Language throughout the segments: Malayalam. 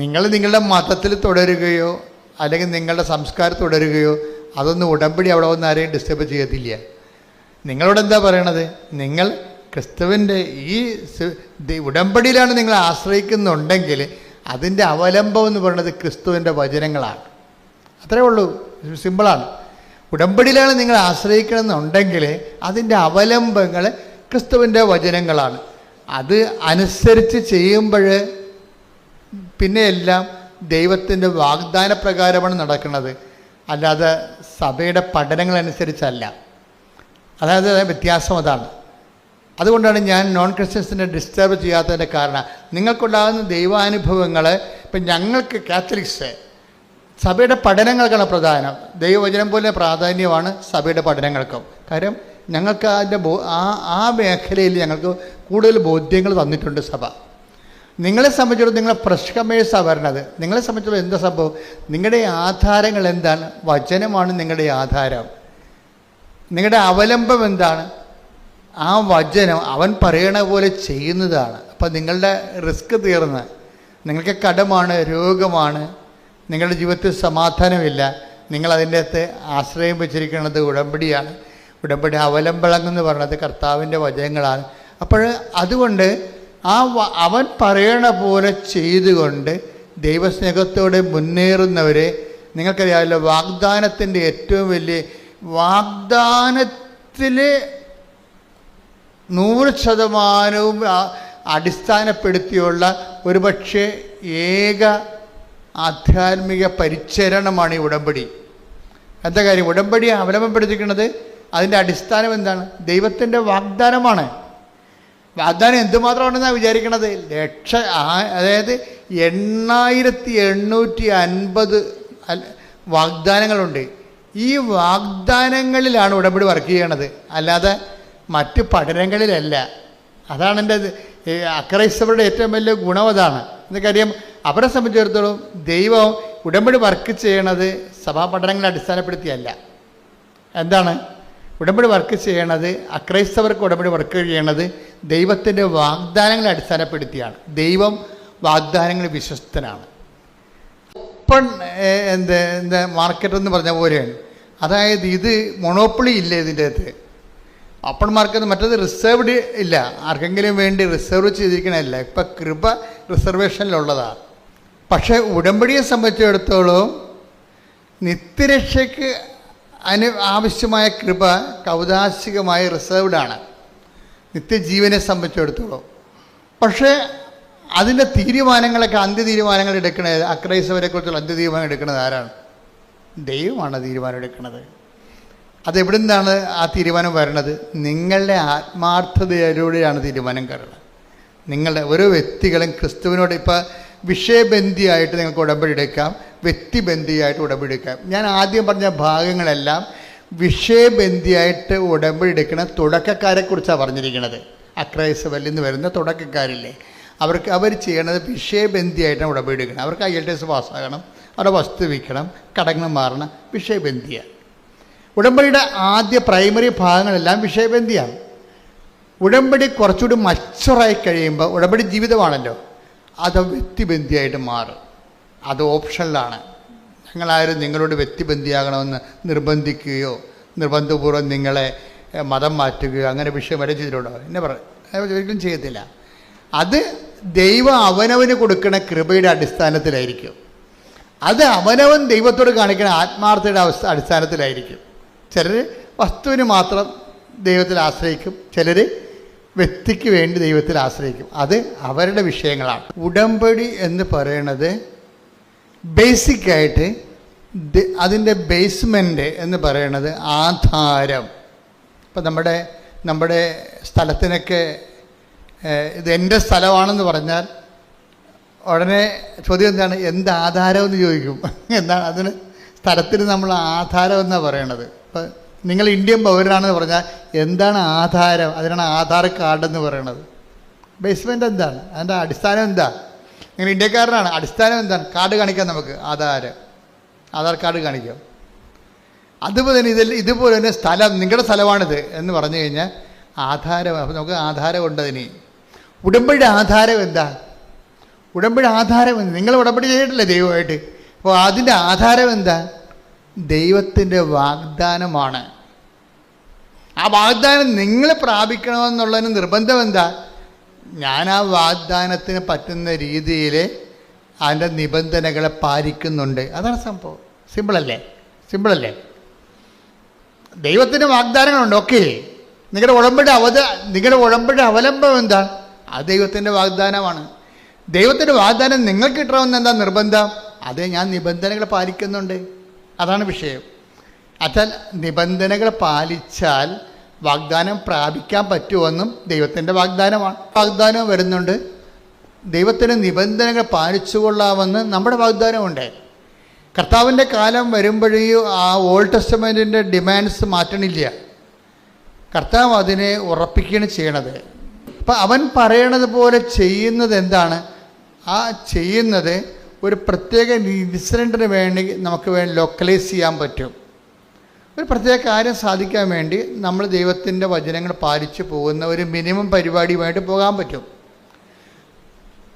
നിങ്ങൾ നിങ്ങളുടെ മതത്തിൽ തുടരുകയോ അല്ലെങ്കിൽ നിങ്ങളുടെ സംസ്കാരം തുടരുകയോ അതൊന്നും ഉടമ്പടി അവിടെ വന്ന് ആരെയും ഡിസ്റ്റർബ് ചെയ്യത്തില്ല. നിങ്ങളോട് എന്താ പറയണത്? നിങ്ങൾ ക്രിസ്തുവിൻ്റെ ഈ ഉടമ്പടിയിലാണ് നിങ്ങൾ ആശ്രയിക്കുന്നുണ്ടെങ്കിൽ അതിൻ്റെ അവലംബം എന്ന് പറയുന്നത് ക്രിസ്തുവിൻ്റെ വചനങ്ങളാണ്. അത്രേ ഉള്ളൂ, സിമ്പിളാണ്. ഉടമ്പടിയിലാണ് നിങ്ങൾ ആശ്രയിക്കണമെന്നുണ്ടെങ്കിൽ അതിൻ്റെ അവലംബങ്ങൾ ക്രിസ്തുവിൻ്റെ വചനങ്ങളാണ്. അത് അനുസരിച്ച് ചെയ്യുമ്പോൾ പിന്നെ എല്ലാം ദൈവത്തിൻ്റെ വാഗ്ദാന പ്രകാരമാണ് നടക്കുന്നത്, അല്ലാതെ സഭയുടെ പഠനങ്ങളനുസരിച്ചല്ല. അതായത് വ്യത്യാസം അതാണ്. അതുകൊണ്ടാണ് ഞാൻ നോൺ ക്രിസ്ത്യൻസിനെ ഡിസ്റ്റർബ് ചെയ്യാത്തതിൻ്റെ കാരണം. നിങ്ങൾക്കുണ്ടാകുന്ന ദൈവാനുഭവങ്ങൾ, ഇപ്പം ഞങ്ങൾക്ക് കാത്തലിക്സ് സഭയുടെ പഠനങ്ങൾക്കാണ് പ്രധാനം. ദൈവവചനം പോലെ പ്രാധാന്യമാണ് സഭയുടെ പഠനങ്ങൾക്കും. കാര്യം ഞങ്ങൾക്ക് അതിൻ്റെ ആ മേഖലയിൽ ഞങ്ങൾക്ക് കൂടുതൽ ബോധ്യങ്ങൾ തന്നിട്ടുണ്ട് സഭ. നിങ്ങളെ സംബന്ധിച്ചിടത്തോളം നിങ്ങളെ ഫ്രഷ് കമേഴ്സാണ് വരണത്. നിങ്ങളെ സംബന്ധിച്ചിടത്തോളം എന്താ സംഭവം? നിങ്ങളുടെ ആധാരങ്ങൾ എന്താണ്? വചനമാണ് നിങ്ങളുടെ ആധാരം. നിങ്ങളുടെ അവലംബം എന്താണ്? ആ വചനം അവൻ പറയണ പോലെ ചെയ്യുന്നതാണ്. അപ്പം നിങ്ങളുടെ റിസ്ക് തീർന്ന്, നിങ്ങൾക്ക് കടമാണ്, രോഗമാണ്, നിങ്ങളുടെ ജീവിതത്തിൽ സമാധാനമില്ല, നിങ്ങളതിൻ്റെ അകത്ത് ആശ്രയം വെച്ചിരിക്കുന്നത് ഉടമ്പടിയാണ്. ഉടമ്പടി അവലംബങ്ങളെന്ന് പറയുന്നത് കർത്താവിൻ്റെ വചനങ്ങളാണ്. അപ്പോൾ അതുകൊണ്ട് അവൻ പറയണ പോലെ ചെയ്തുകൊണ്ട് ദൈവസ്നേഹത്തോടെ മുന്നേറുന്നവരെ നിങ്ങൾക്കറിയാമല്ലോ. വാഗ്ദാനത്തിൻ്റെ ഏറ്റവും വലിയ വാഗ്ദാനത്തിൽ 100% അടിസ്ഥാനപ്പെടുത്തിയുള്ള ഒരുപക്ഷെ ഏക ആധ്യാത്മിക പരിചരണമാണ് ഈ ഉടമ്പടി. എന്താ കാര്യം? ഉടമ്പടി അവലംബപ്പെടുത്തിക്കുന്നത് അതിൻ്റെ അടിസ്ഥാനം എന്താണ്? ദൈവത്തിൻ്റെ വാഗ്ദാനമാണ്. വാഗ്ദാനം എന്തുമാത്രമാണെന്നാണ് വിചാരിക്കണത്? അതായത് 8850 വാഗ്ദാനങ്ങളുണ്ട്. ഈ വാഗ്ദാനങ്ങളിലാണ് ഉടമ്പടി വർക്ക് ചെയ്യണത്, അല്ലാതെ മറ്റ് പഠനങ്ങളിലല്ല. അതാണ് എൻ്റെ അക്രൈസ്തവരുടെ ഏറ്റവും വലിയ ഗുണം. അതാണ് എന്താ കാര്യം? അവരെ സംബന്ധിച്ചിടത്തോളം ദൈവം ഉടമ്പടി വർക്ക് ചെയ്യണത് സഭാ പഠനങ്ങളെ അടിസ്ഥാനപ്പെടുത്തിയല്ല. എന്താണ് ഉടമ്പടി വർക്ക് ചെയ്യണത്? അക്രൈസ്തവർക്ക് ഉടമ്പടി വർക്ക് ചെയ്യണത് ദൈവത്തിൻ്റെ വാഗ്ദാനങ്ങളെ അടിസ്ഥാനപ്പെടുത്തിയാണ്. ദൈവം വാഗ്ദാനങ്ങളിൽ വിശ്വസ്തനാണ്. ഓപ്പൺ എന്താ മാർക്കറ്റ് എന്ന് പറഞ്ഞ പോലെയാണ്. അതായത് ഇത് മൊണോപ്പൊളി ഇല്ല ഇതിൻ്റെ അകത്ത്. ഓപ്പൺ മാർക്കറ്റ്, മറ്റത് റിസർവ്ഡ് ഇല്ല, ആർക്കെങ്കിലും വേണ്ടി റിസർവ് ചെയ്തിരിക്കണമല്ല. ഇപ്പം കൃപ റിസർവേഷനിലുള്ളതാണ്. പക്ഷേ ഉടമ്പടിയെ സംബന്ധിച്ചിടത്തോളം നിത്യരക്ഷയ്ക്ക് ആവശ്യമായ കൃപ കൗതാശികമായി റിസർവ്ഡാണ് നിത്യജീവനെ സംബന്ധിച്ചിടത്തോളം. പക്ഷേ അതിൻ്റെ തീരുമാനങ്ങളൊക്കെ അന്ത്യതീരുമാനങ്ങൾ എടുക്കുന്നത്, അക്രൈസ്തവരെക്കുറിച്ചുള്ള അന്ത്യതീരുമാനം എടുക്കുന്നത് ആരാണ്? ദൈവമാണ് തീരുമാനം എടുക്കുന്നത്. അതെവിടെ നിന്നാണ് ആ തീരുമാനം വരണത്? നിങ്ങളുടെ ആത്മാർത്ഥതയിലൂടെയാണ് തീരുമാനം വരുന്നത്. നിങ്ങളുടെ ഓരോ വ്യക്തികളും ക്രിസ്തുവിനോട് ഇപ്പോൾ വിഷയബന്ധിയായിട്ട് നിങ്ങൾക്ക് ഉടമ്പടി എടുക്കാം, വ്യക്തിബന്ധിയായിട്ട് ഉടമ്പടി എടുക്കാം. ഞാൻ ആദ്യം പറഞ്ഞ ഭാഗങ്ങളെല്ലാം വിഷയബന്ധിയായിട്ട് ഉടമ്പടി എടുക്കുന്ന തുടക്കക്കാരെക്കുറിച്ചാണ് പറഞ്ഞിരിക്കുന്നത്. അക്രൈസ്തവരിൽ നിന്ന് വരുന്ന തുടക്കക്കാരില്ലേ, അവർ ചെയ്യണത് വിഷയബന്ധിയായിട്ടാണ് ഉടമ്പടി എടുക്കണം. അവർക്ക് IELTS പാസ്സാകണം, അവരുടെ വസ്തു വിൽക്കണം, കടങ്ങൾ മാറണം, വിഷയബന്ധിയാണ്. ഉടമ്പടിയുടെ ആദ്യ പ്രൈമറി ഭാഗങ്ങളെല്ലാം വിഷയബന്ധിയാണ്. ഉടമ്പടി കുറച്ചുകൂടി മച്ചുറായി കഴിയുമ്പോൾ, ഉടമ്പടി ജീവിതമാണല്ലോ, അത് വ്യക്തിബന്ധിയായിട്ട് മാറും. അത് ഓപ്ഷനിലാണ്. ഞങ്ങളാരും നിങ്ങളോട് വ്യക്തിബന്ധിയാകണമെന്ന് നിർബന്ധിക്കുകയോ നിർബന്ധപൂർവ്വം നിങ്ങളെ മതം മാറ്റുകയോ അങ്ങനെ വിഷയം വരെ ചെയ്തിട്ടുണ്ടോ? എന്നെ ഒരിക്കലും ചെയ്യത്തില്ല. അത് ദൈവം അവനവന് കൊടുക്കുന്ന കൃപയുടെ അടിസ്ഥാനത്തിലായിരിക്കും. അത് അവനവൻ ദൈവത്തോട് കാണിക്കുന്ന ആത്മാർത്ഥയുടെ അടിസ്ഥാനത്തിലായിരിക്കും. ചിലർ വസ്തുവിന് മാത്രം ദൈവത്തിൽ ആശ്രയിക്കും, ചിലർ വ്യക്തിക്ക് വേണ്ടി ദൈവത്തിൽ ആശ്രയിക്കും. അത് അവരുടെ വിഷയങ്ങളാണ്. ഉടമ്പടി എന്ന് പറയുന്നത് ബേസിക്കായിട്ട് അതിൻ്റെ ബേസ്മെൻ്റ് എന്ന് പറയുന്നത് ആധാരം. ഇപ്പം നമ്മുടെ സ്ഥലത്തിനൊക്കെ ഇത് എൻ്റെ സ്ഥലമാണെന്ന് പറഞ്ഞാൽ ഉടനെ ചോദ്യം എന്താണ്? എന്ത് ആധാരമെന്ന് ചോദിക്കും. എന്താണ് അതിന്? സ്ഥലത്തിന് നമ്മൾ ആധാരം എന്നാണ് പറയണത്. ഇപ്പം നിങ്ങൾ ഇന്ത്യൻ പൗരനാണെന്ന് പറഞ്ഞാൽ എന്താണ് ആധാരം? അതിനാണ് ആധാർ കാർഡെന്ന് പറയണത്. ബേസ്മെൻ്റ് എന്താണ്? അതിൻ്റെ അടിസ്ഥാനം എന്താ? നിങ്ങൾ ഇന്ത്യക്കാരനാണ്, അടിസ്ഥാനം എന്താണ്? കാർഡ് കാണിക്കാം, നമുക്ക് ആധാർ കാർഡ് കാണിക്കാം. അതുപോലെ തന്നെ ഇതുപോലെ തന്നെ സ്ഥലം, നിങ്ങളുടെ സ്ഥലമാണിത് എന്ന് പറഞ്ഞു കഴിഞ്ഞാൽ ആധാരം. അപ്പോൾ നമുക്ക് ആധാരം ഉണ്ട്. അതിന് ഉടമ്പടിയുടെ ആധാരം എന്താ? ഉടമ്പടി ആധാരം എന്ത്? നിങ്ങൾ ഉടമ്പടി ചെയ്തിട്ടില്ലേ ദൈവമായിട്ട്? അപ്പോൾ അതിൻ്റെ ആധാരം എന്താ? ദൈവത്തിൻ്റെ വാഗ്ദാനമാണ്. ആ വാഗ്ദാനം നിങ്ങൾ പ്രാപിക്കണമെന്നുള്ളതിന് നിർബന്ധം എന്താ? ഞാൻ ആ വാഗ്ദാനത്തിന് പറ്റുന്ന രീതിയിൽ അതിൻ്റെ നിബന്ധനകളെ പാലിക്കുന്നുണ്ട്. അതാണ് സംഭവം. സിമ്പിളല്ലേ? ദൈവത്തിന് വാഗ്ദാനങ്ങളുണ്ട്. ഓക്കെ, നിങ്ങളുടെ ഉടമ്പടി അവലംബം എന്താ? അത് ദൈവത്തിൻ്റെ വാഗ്ദാനമാണ്. ദൈവത്തിൻ്റെ വാഗ്ദാനം നിങ്ങൾക്ക് കിട്ടണമെന്ന് എന്താ നിർബന്ധം? അത് ഞാൻ നിബന്ധനകൾ പാലിക്കുന്നുണ്ട്. അതാണ് വിഷയം. അച്ചാൽ നിബന്ധനകൾ പാലിച്ചാൽ വാഗ്ദാനം പ്രാപിക്കാൻ പറ്റുമെന്നും ദൈവത്തിൻ്റെ വാഗ്ദാനമാണ്. വാഗ്ദാനം വരുന്നുണ്ട്, ദൈവത്തിൻ്റെ നിബന്ധനകൾ പാലിച്ചുകൊള്ളാമെന്ന് നമ്മുടെ വാഗ്ദാനമുണ്ട്. കർത്താവിൻ്റെ കാലം വരുമ്പോഴേയും ആ ഓൾഡ് ടെസ്റ്റമെൻറ്റിൻ്റെ ഡിമാൻഡ്സ് മാറ്റണില്ല. കർത്താവ് അതിനെ ഉറപ്പിക്കുകയാണ് ചെയ്യണത്. അപ്പം അവൻ പറയണത് പോലെ ചെയ്യുന്നത് എന്താണ്? ആ ചെയ്യുന്നത് ഒരു പ്രത്യേക ഇൻസിഡൻറ്റിന് വേണ്ടി നമുക്ക് ലോക്കലൈസ് ചെയ്യാൻ പറ്റും. ഒരു പ്രത്യേക കാര്യം സാധിക്കാൻ വേണ്ടി നമ്മൾ ദൈവത്തിൻ്റെ വചനങ്ങൾ പാലിച്ചു പോകുന്ന ഒരു മിനിമം പരിപാടിയുമായിട്ട് പോകാൻ പറ്റും.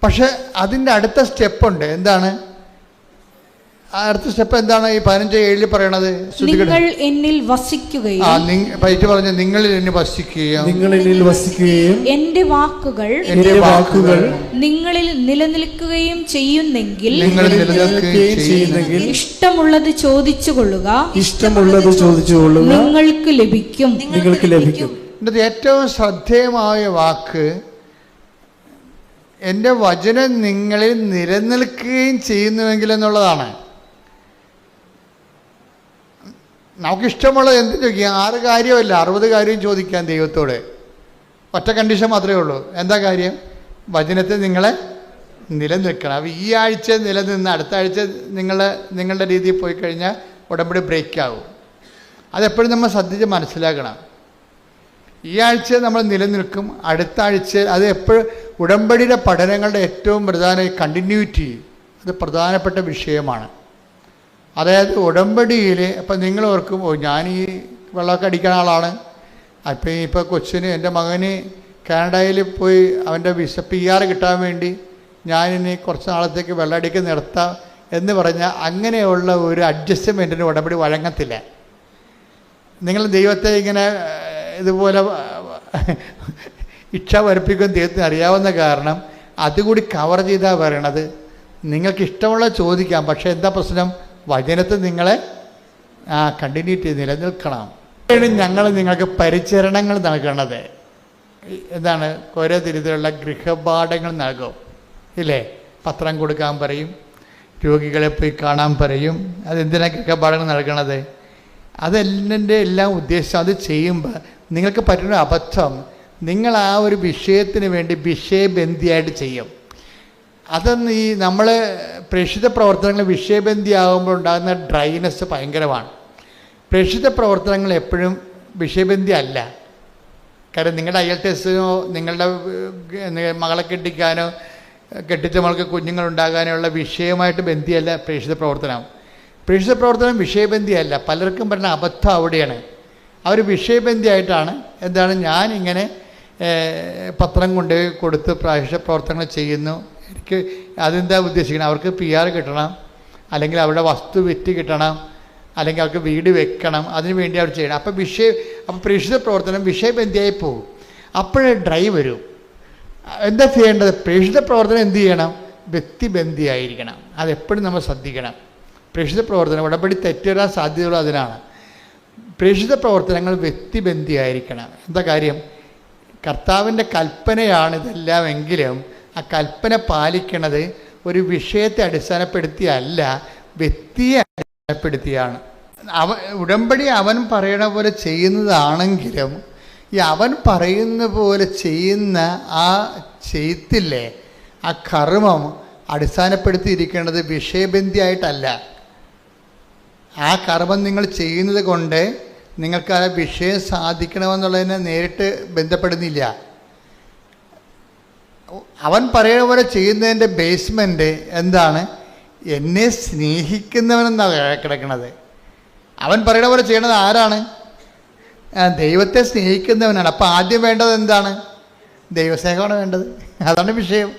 പക്ഷെ അതിൻ്റെ അടുത്ത സ്റ്റെപ്പുണ്ട്. എന്താണ് അടുത്ത സ്റ്റെപ്പ്? എന്താണ് ഈ 15:7 പറയണത്? നിങ്ങൾ എന്നിൽ വസിക്കുകയും നിങ്ങളിൽ എന്നിൽ വസിക്കുകയും എന്റെ വാക്കുകൾ നിങ്ങളിൽ നിലനിൽക്കുകയും ചെയ്യുന്നെങ്കിൽ ഇഷ്ടമുള്ളത് ചോദിച്ചു കൊള്ളുക, നിങ്ങൾക്ക് ലഭിക്കും. ഇതിൻ്റെ ഏറ്റവും ശ്രദ്ധേയമായ വാക്ക് എൻ്റെ വചനം നിങ്ങളിൽ നിലനിൽക്കുകയും ചെയ്യുന്നുവെങ്കിൽ എന്നുള്ളതാണ്. നമുക്കിഷ്ടമുള്ളത് എന്ത് ചോദിക്കാം? 6 കാര്യമല്ല, 60 കാര്യം ചോദിക്കാം ദൈവത്തോട്. ഒറ്റ കണ്ടീഷൻ മാത്രമേ ഉള്ളൂ. എന്താ കാര്യം? വചനത്തിൽ നിങ്ങളെ നിലനിൽക്കണം. അപ്പോൾ ഈ ആഴ്ച നിലനിന്ന് അടുത്ത ആഴ്ച നിങ്ങളുടെ രീതിയിൽ പോയി കഴിഞ്ഞാൽ ഉടമ്പടി ബ്രേക്ക് ആവും. അതെപ്പോഴും നമ്മൾ ശ്രദ്ധിച്ച് മനസ്സിലാക്കണം. ഈ ആഴ്ച നമ്മൾ നിലനിൽക്കും, അടുത്ത ആഴ്ച അത് എപ്പോഴും ഉടമ്പടിയുടെ പഠനങ്ങളുടെ ഏറ്റവും പ്രധാന കണ്ടിന്യൂറ്റി, അത് പ്രധാനപ്പെട്ട വിഷയമാണ്. അതായത് ഉടമ്പടിയിൽ ഇപ്പം നിങ്ങൾ ഓർക്കും, ഞാൻ ഈ വെള്ളമൊക്കെ അടിക്കുന്ന ആളാണ്, ഇപ്പോൾ കൊച്ചിന് എൻ്റെ മകന് കാനഡയിൽ പോയി അവൻ്റെ PR കിട്ടാൻ വേണ്ടി ഞാനിനി കുറച്ച് നാളത്തേക്ക് വെള്ളം അടിക്കാൻ നിർത്താം എന്ന് പറഞ്ഞാൽ അങ്ങനെയുള്ള ഒരു അഡ്ജസ്റ്റ്മെൻറ്റിന് ഉടമ്പടി വഴങ്ങത്തില്ല. നിങ്ങൾ ദൈവത്തെ ഇങ്ങനെ ഇതുപോലെ ഇച്ഛ വരപ്പിക്കും ദൈവത്തിന് അറിയാവുന്ന കാരണം അതുകൂടി കവർ ചെയ്താൽ പറയണത് നിങ്ങൾക്ക് ഇഷ്ടമുള്ള ചോദിക്കാം. പക്ഷേ എന്താ പ്രശ്നം? വചനത്തിൽ നിങ്ങളെ കണ്ടിന്യൂറ്റി നിലനിൽക്കണം. ഞങ്ങൾ നിങ്ങൾക്ക് പരിചരണങ്ങൾ നൽകണത് എന്താണ്? ഓരോ തരത്തിലുള്ള ഗൃഹപാഠങ്ങൾ നൽകും ഇല്ലേ? പത്രം കൊടുക്കാൻ പറയും, രോഗികളെ പോയി കാണാൻ പറയും. അതെന്തിനാണ് ഗൃഹപാഠങ്ങൾ നൽകണത്? അതെല്ലാം എല്ലാം ഉദ്ദേശം അത് ചെയ്യുമ്പോൾ നിങ്ങൾക്ക് പറ്റുന്ന അബദ്ധം, നിങ്ങൾ ആ ഒരു വിഷയത്തിന് വേണ്ടി വിഷയബന്ധിയായിട്ട് ചെയ്യും. അതൊന്ന് ഈ നമ്മൾ പ്രേക്ഷിത പ്രവർത്തനങ്ങൾ വിഷയബന്ധിയാകുമ്പോൾ ഉണ്ടാകുന്ന ഡ്രൈനെസ് ഭയങ്കരമാണ്. പ്രേക്ഷിത പ്രവർത്തനങ്ങൾ എപ്പോഴും വിഷയബന്ധി അല്ല. കാരണം നിങ്ങളുടെ IELTS-നോ നിങ്ങളുടെ മകളെ കെട്ടിക്കാനോ കെട്ടിച്ച മകൾക്ക് കുഞ്ഞുങ്ങളുണ്ടാകാനോ ഉള്ള വിഷയമായിട്ട് ബന്ധിയല്ല പ്രേക്ഷിത പ്രവർത്തനം. പ്രേക്ഷിത പ്രവർത്തനം വിഷയബന്ധിയല്ല. പലർക്കും പറഞ്ഞ അബദ്ധം അവിടെയാണ്. അവർ വിഷയബന്ധിയായിട്ടാണ് എന്താണ് ഞാനിങ്ങനെ പത്രം കൊണ്ട് കൊടുത്ത് പ്രേക്ഷിത പ്രവർത്തനങ്ങൾ ചെയ്യുന്നു. എനിക്ക് അതെന്താ ഉദ്ദേശിക്കണം? അവർക്ക് PR കിട്ടണം, അല്ലെങ്കിൽ അവരുടെ വസ്തു വിറ്റ് കിട്ടണം, അല്ലെങ്കിൽ അവർക്ക് വീട് വെക്കണം, അതിനു വേണ്ടി അവർ ചെയ്യണം. അപ്പോൾ പ്രേക്ഷിത പ്രവർത്തനം വിഷയബന്ധിയായി പോകും. അപ്പോഴേ ഡ്രൈ വരും. എന്താ ചെയ്യേണ്ടത്? പ്രേക്ഷിത പ്രവർത്തനം എന്ത് ചെയ്യണം? വ്യക്തിബന്ധിയായിരിക്കണം. അതെപ്പോഴും നമ്മൾ ശ്രദ്ധിക്കണം. പ്രേക്ഷിത പ്രവർത്തനം ഉടമ്പടി തെറ്റുവരാൻ സാധ്യതയുള്ള അതിനാണ്. പ്രേക്ഷിത പ്രവർത്തനങ്ങൾ വ്യക്തിബന്ധിയായിരിക്കണം. എന്താ കാര്യം? കർത്താവിൻ്റെ കൽപ്പനയാണ് ഇതെല്ലാം എങ്കിലും ആ കൽപ്പന പാലിക്കണത് ഒരു വിഷയത്തെ അടിസ്ഥാനപ്പെടുത്തിയല്ല, വ്യക്തിയെ അടിസ്ഥാനപ്പെടുത്തിയാണ്. ഉടമ്പടി അവൻ പറയണ പോലെ ചെയ്യുന്നതാണെങ്കിലും ഈ അവൻ പറയുന്ന പോലെ ചെയ്യുന്ന ആ ചെയ്ത്തില്ലേ, ആ കർമ്മം അടിസ്ഥാനപ്പെടുത്തിയിരിക്കേണ്ടത് വിഷയബന്ധിയായിട്ടല്ല. ആ കർമ്മം നിങ്ങൾ ചെയ്യുന്നത് കൊണ്ട് നിങ്ങൾക്ക് ആ വിഷയം സാധിക്കണമെന്നുള്ളതിനെ നേരിട്ട് ബന്ധപ്പെടുന്നില്ല. അവൻ പറയുന്ന പോലെ ചെയ്യുന്നതിൻ്റെ ബേസ്മെൻറ്റ് എന്താണ്? എന്നെ സ്നേഹിക്കുന്നവനെന്നാണ് കിടക്കുന്നത്. അവൻ പറയുന്ന പോലെ ചെയ്യണത് ആരാണ്? ദൈവത്തെ സ്നേഹിക്കുന്നവനാണ്. അപ്പോൾ ആദ്യം വേണ്ടത് എന്താണ്? ദൈവസ്നേഹമാണ് വേണ്ടത്. അതാണ് വിഷയം.